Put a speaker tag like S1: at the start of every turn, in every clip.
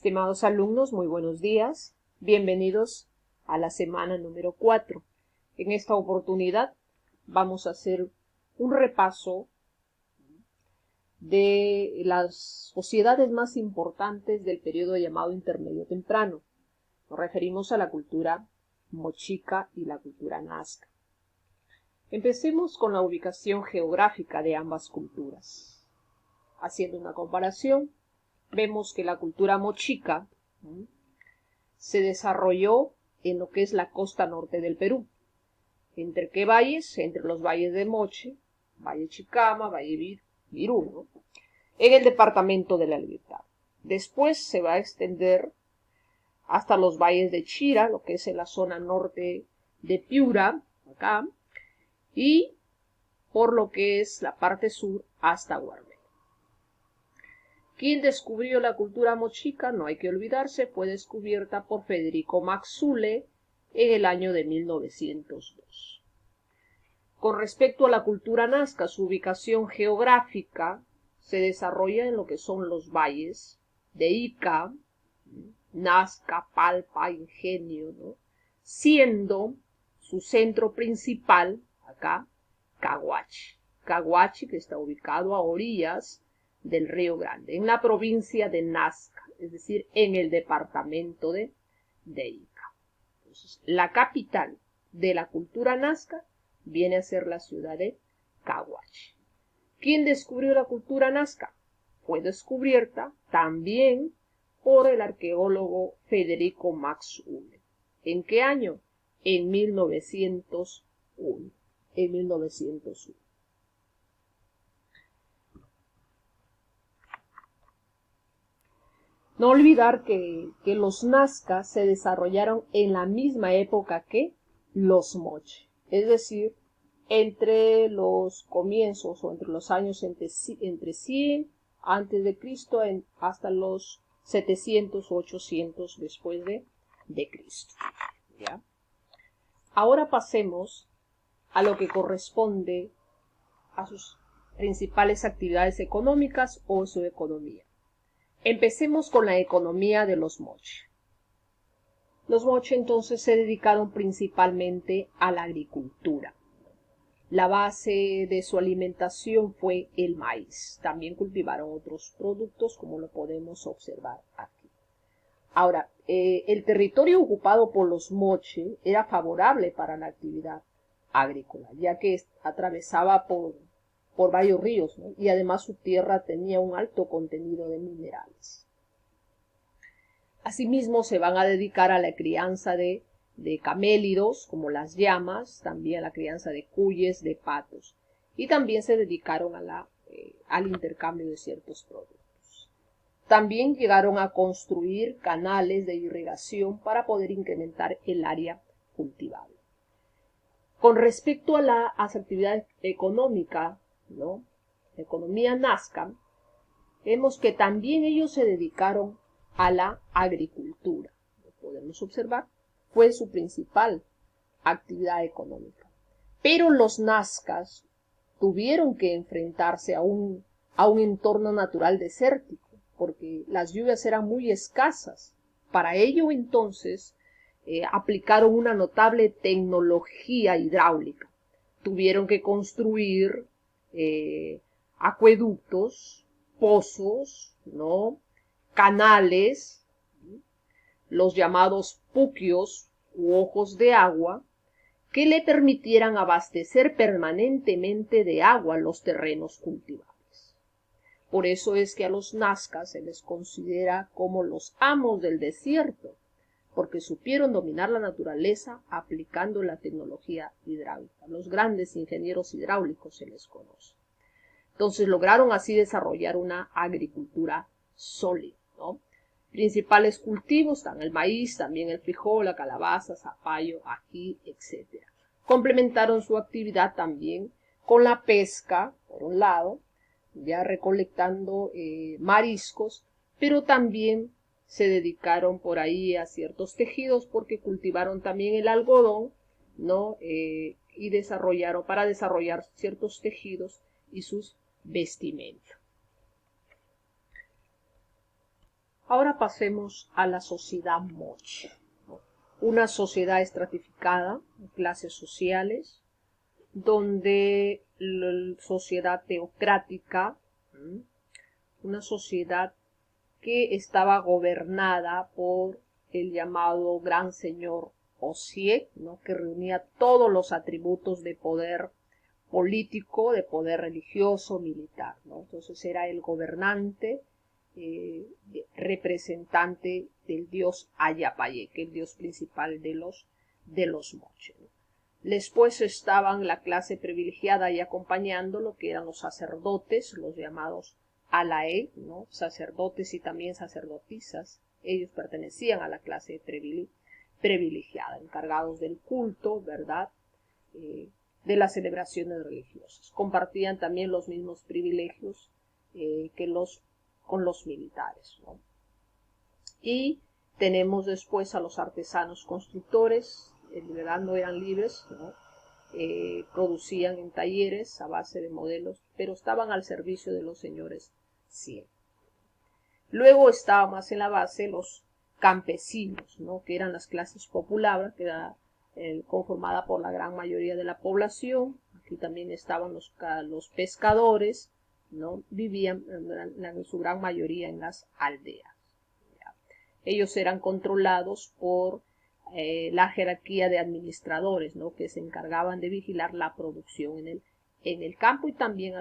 S1: Estimados alumnos, muy buenos días. Bienvenidos a la semana número 4. En esta oportunidad vamos a hacer un repaso de las sociedades más importantes del periodo llamado intermedio temprano. Nos referimos a la cultura mochica y la cultura nazca. Empecemos con la ubicación geográfica de ambas culturas. Haciendo una comparación, vemos que la cultura mochica se desarrolló en lo que es la costa norte del Perú. ¿Entre qué valles? Entre los valles de Moche, Valle Chicama, Valle Virú, ¿no? En el departamento de La Libertad. Después se va a extender hasta los valles de Chira, lo que es en la zona norte de Piura, acá, y por lo que es la parte sur hasta Huarmey. ¿Quién descubrió la cultura mochica? No hay que olvidarse, fue descubierta por Federico Maxule en el año de 1902. Con respecto a la cultura nazca, su ubicación geográfica se desarrolla en lo que son los valles de Ica, Nazca, Palpa, Ingenio, ¿no? Siendo su centro principal, acá, Caguachi. Caguachi, que está ubicado a orillas del Río Grande, en la provincia de Nazca, es decir, en el departamento de Ica. Entonces, la capital de la cultura nazca viene a ser la ciudad de Caguachi. ¿Quién descubrió la cultura nazca? Fue descubierta también por el arqueólogo Federico Maxule. ¿En qué año? En 1901. En 1901. No olvidar que los nazcas se desarrollaron en la misma época que los moche, es decir, entre los comienzos o entre los años entre 100 antes de Cristo hasta los 700 o 800 después de Cristo. ¿Ya? Ahora pasemos a lo que corresponde a sus principales actividades económicas o su economía. Empecemos con la economía de los moche. Los moche entonces se dedicaron principalmente a la agricultura. La base de su alimentación fue el maíz. También cultivaron otros productos como lo podemos observar aquí. Ahora, el territorio ocupado por los moche era favorable para la actividad agrícola, ya que atravesaba por varios ríos, ¿no? Y además su tierra tenía un alto contenido de minerales. Asimismo, se van a dedicar a la crianza de camélidos, como las llamas, también a la crianza de cuyes, de patos, y también se dedicaron al intercambio de ciertos productos. También llegaron a construir canales de irrigación para poder incrementar el área cultivable. Con respecto a las actividades económicas, ¿no? La economía nazca, vemos que también ellos se dedicaron a la agricultura. Lo podemos observar, fue su principal actividad económica. Pero los nazcas tuvieron que enfrentarse a un entorno natural desértico, porque las lluvias eran muy escasas. Para ello, entonces, aplicaron una notable tecnología hidráulica. Tuvieron que construir acueductos, pozos, ¿no? Canales, los llamados puquios u ojos de agua, que le permitieran abastecer permanentemente de agua los terrenos cultivables. Por eso es que a los nazcas se les considera como los amos del desierto, porque supieron dominar la naturaleza aplicando la tecnología hidráulica. Los grandes ingenieros hidráulicos se les conoce. Entonces lograron así desarrollar una agricultura sólida, ¿no? Principales cultivos están el maíz, también el frijol, la calabaza, zapallo, ají, etc. Complementaron su actividad también con la pesca, por un lado, ya recolectando mariscos, pero también se dedicaron por ahí a ciertos tejidos porque cultivaron también el algodón, ¿no? Y para desarrollar ciertos tejidos y sus vestimentas. Ahora pasemos a la sociedad moche, ¿no? Una sociedad estratificada, clases sociales, donde la sociedad teocrática, una sociedad que estaba gobernada por el llamado Gran Señor Osiek, ¿no? Que reunía todos los atributos de poder político, de poder religioso, militar, ¿no? Entonces era el gobernante, representante del dios Ayapaye, que es el dios principal de los moche, ¿no? Después estaban la clase privilegiada y acompañándolo, que eran los sacerdotes, los llamados alae, ¿no? Sacerdotes y también sacerdotisas. Ellos pertenecían a la clase privilegiada, encargados del culto, ¿verdad? De las celebraciones religiosas. Compartían también los mismos privilegios con los militares, ¿no? Y tenemos después a los artesanos constructores, no eran libres, ¿no? Producían en talleres a base de modelos, pero estaban al servicio de los señores Cien. Luego estaba más en la base los campesinos, ¿no? Que eran las clases populares, que era conformada por la gran mayoría de la población. Aquí también estaban los pescadores, ¿no? Vivían en su gran mayoría en las aldeas. ¿Ya? Ellos eran controlados por la jerarquía de administradores, ¿no? Que se encargaban de vigilar la producción en el campo y también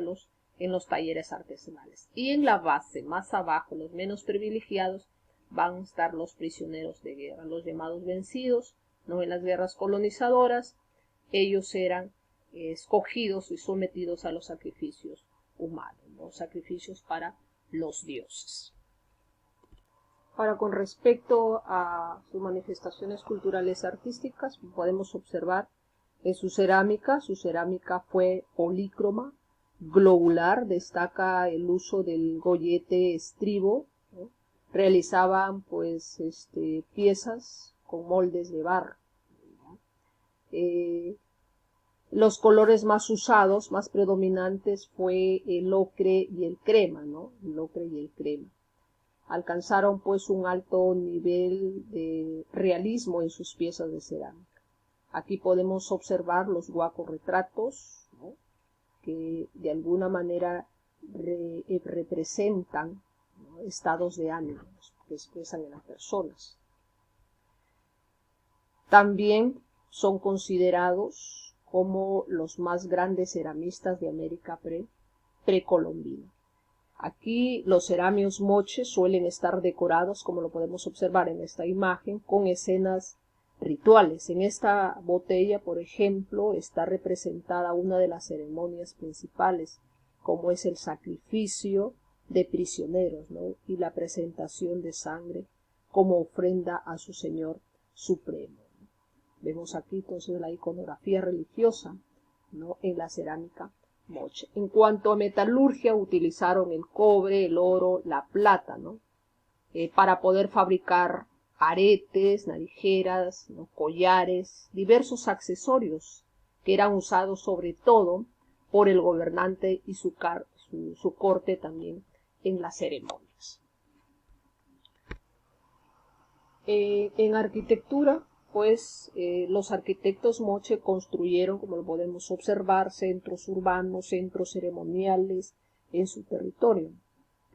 S1: en los talleres artesanales. Y en la base, más abajo, los menos privilegiados, van a estar los prisioneros de guerra, los llamados vencidos, ¿no? En las guerras colonizadoras, ellos eran escogidos y sometidos a los sacrificios humanos, los sacrificios para los dioses. Ahora, con respecto a sus manifestaciones culturales y artísticas, podemos observar en su cerámica fue polícroma, globular, destaca el uso del gollete estribo, ¿no? Realizaban pues piezas con moldes de barro. Los colores más usados, más predominantes, fue el ocre y el crema, ¿no? El ocre y el crema. Alcanzaron pues un alto nivel de realismo en sus piezas de cerámica. Aquí podemos observar los guacos retratos, ¿no? Que de alguna manera representan, ¿no? Estados de ánimo que expresan en las personas. También son considerados como los más grandes ceramistas de América precolombina. Aquí los ceramios moches suelen estar decorados, como lo podemos observar en esta imagen, con escenas rituales. En esta botella, por ejemplo, está representada una de las ceremonias principales, como es el sacrificio de prisioneros, ¿no? Y la presentación de sangre como ofrenda a su Señor Supremo. Vemos aquí entonces la iconografía religiosa, ¿no? En la cerámica moche. En cuanto a metalurgia, utilizaron el cobre, el oro, la plata, ¿no? Para poder fabricar aretes, narijeras, ¿no? Collares, diversos accesorios que eran usados sobre todo por el gobernante y su corte también en las ceremonias. En arquitectura, pues los arquitectos moche construyeron, como lo podemos observar, centros urbanos, centros ceremoniales en su territorio,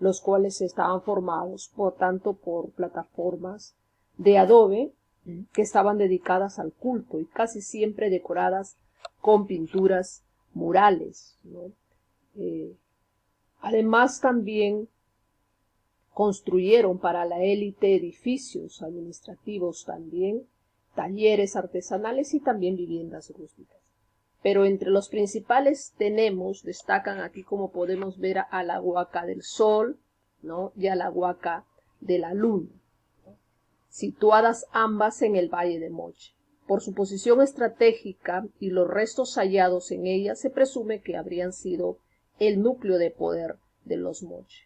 S1: los cuales estaban formados, por tanto, por plataformas de adobe que estaban dedicadas al culto y casi siempre decoradas con pinturas murales, ¿no? Además, también construyeron para la élite edificios administrativos también, talleres artesanales y también viviendas rústicas. Pero entre los principales destacan aquí, como podemos ver, a la Huaca del Sol, ¿no? Y a la Huaca de la Luna, ¿no? Situadas ambas en el Valle de Moche. Por su posición estratégica y los restos hallados en ella, se presume que habrían sido el núcleo de poder de los moche.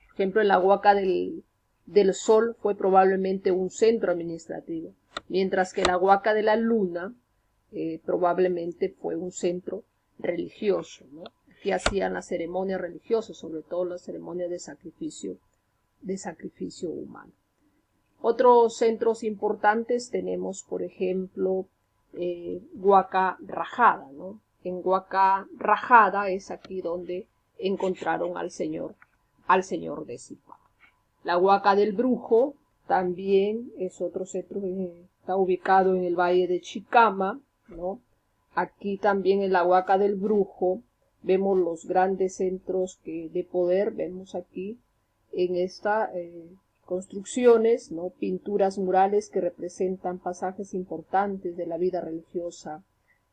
S1: Por ejemplo, en la Huaca del Sol fue probablemente un centro administrativo, mientras que la Huaca de la Luna probablemente fue un centro religioso, ¿no? Aquí hacían las ceremonias religiosas, sobre todo las ceremonias de sacrificio de sacrificio humano. Otros centros importantes tenemos, por ejemplo, Huaca Rajada, ¿no? En Huaca Rajada es aquí donde encontraron al señor de Zipa. La Huaca del Brujo también es otro centro que está ubicado en el valle de Chicama, ¿no? Aquí también en la Huaca del Brujo vemos los grandes centros de poder, vemos aquí en esta construcciones, ¿no? Pinturas murales que representan pasajes importantes de la vida religiosa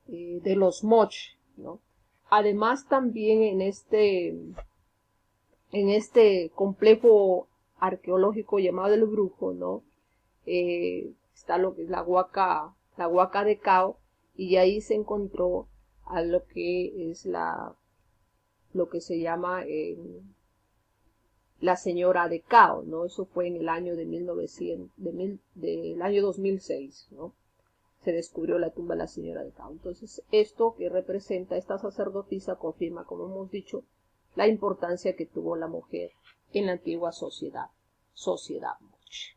S1: de los moch, ¿no? Además también en este complejo arqueológico llamado el Brujo, ¿no? Está lo que es la Huaca de Cao, y ahí se encontró a lo que es lo que se llama la señora de Cao, ¿no? Eso fue en el año del año 2006, ¿no? Se descubrió la tumba de la señora de Cao. Entonces, esto que representa esta sacerdotisa confirma, como hemos dicho, la importancia que tuvo la mujer en la antigua sociedad moche.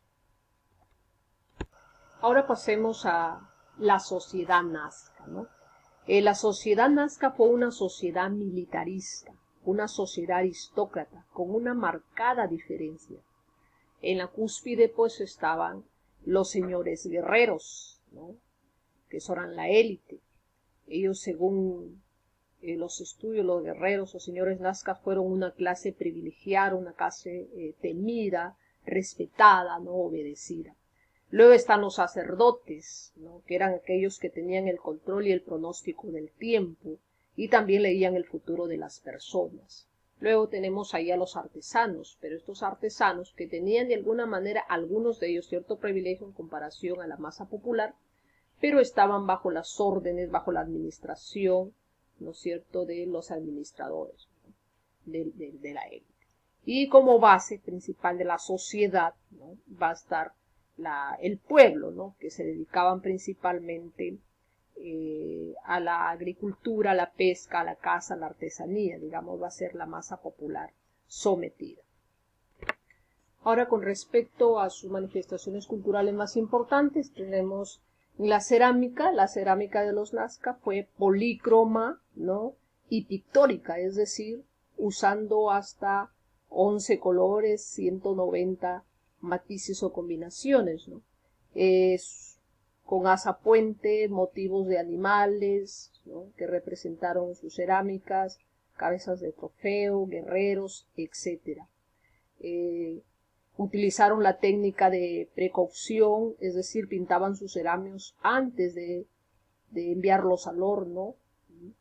S1: Ahora pasemos a la sociedad nazca, ¿no? La sociedad nazca fue una sociedad militarista, una sociedad aristócrata, con una marcada diferencia. En la cúspide pues estaban los señores guerreros, ¿no? Que eran la élite. Ellos, según los estudios, los guerreros o señores nazcas fueron una clase privilegiada, una clase temida, respetada, no obedecida. Luego están los sacerdotes, ¿no? Que eran aquellos que tenían el control y el pronóstico del tiempo y también leían el futuro de las personas. Luego tenemos ahí a los artesanos, pero estos artesanos que tenían de alguna manera, algunos de ellos, cierto privilegio en comparación a la masa popular, pero estaban bajo las órdenes, bajo la administración, ¿no es cierto?, de los administradores, ¿no? de la élite. Y como base principal de la sociedad, ¿no?, va a estar el pueblo, ¿no?, que se dedicaban principalmente a la agricultura, a la pesca, a la caza, a la artesanía, digamos, va a ser la masa popular sometida. Ahora, con respecto a sus manifestaciones culturales más importantes, tenemos la cerámica de los nazca fue polícroma, ¿no?, y pictórica, es decir, usando hasta 11 colores, 190 matices o combinaciones, ¿no? Con azapuente, motivos de animales, ¿no?, que representaron sus cerámicas, cabezas de trofeo, guerreros, etc. Utilizaron la técnica de precocción, es decir, pintaban sus cerámicos antes de enviarlos al horno.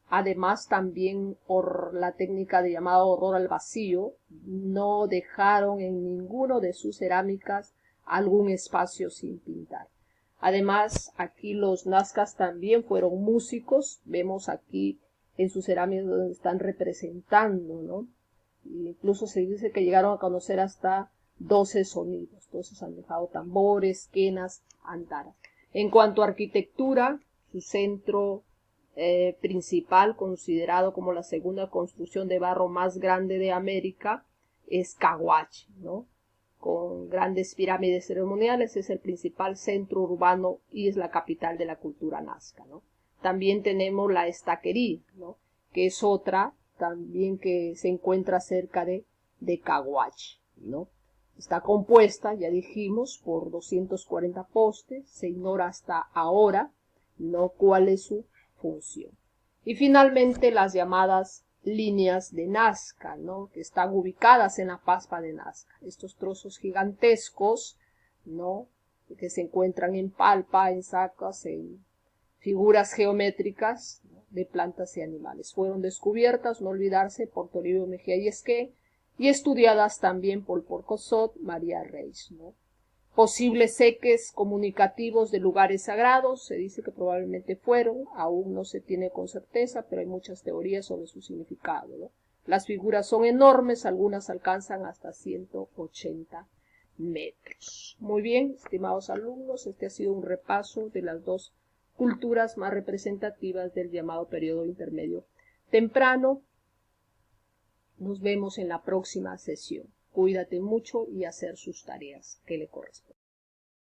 S1: Además, también por la técnica de llamado horror al vacío, no dejaron en ninguno de sus cerámicas algún espacio sin pintar. Además, aquí los nazcas también fueron músicos. Vemos aquí en sus cerámicas donde están representando, ¿no? Incluso se dice que llegaron a conocer hasta 12 sonidos. Entonces han dejado tambores, quenas, antaras. En cuanto a arquitectura, su centro principal, considerado como la segunda construcción de barro más grande de América, es Caguachi, ¿no?, con grandes pirámides ceremoniales. Es el principal centro urbano y es la capital de la cultura nazca, ¿no? También tenemos la Estaquería, ¿no?, que es otra también que se encuentra cerca de Caguachi, ¿no? Está compuesta, ya dijimos, por 240 postes. Se ignora hasta ahora, ¿no?, cuál es su función. Y finalmente las llamadas líneas de Nazca, ¿no?, que están ubicadas en la paspa de Nazca. Estos trozos gigantescos, ¿no?, que se encuentran en palpa, en sacas, en figuras geométricas, ¿no?, de plantas y animales. Fueron descubiertas, no olvidarse, por Toribio Mejía y Esqué, y estudiadas también por Porcosot, María Reis, ¿no? Posibles eques comunicativos de lugares sagrados, se dice que probablemente fueron, aún no se tiene con certeza, pero hay muchas teorías sobre su significado, ¿no? Las figuras son enormes, algunas alcanzan hasta 180 metros. Muy bien, estimados alumnos, este ha sido un repaso de las dos culturas más representativas del llamado periodo intermedio temprano. Nos vemos en la próxima sesión. cuídate mucho y hacer sus tareas que le corresponden.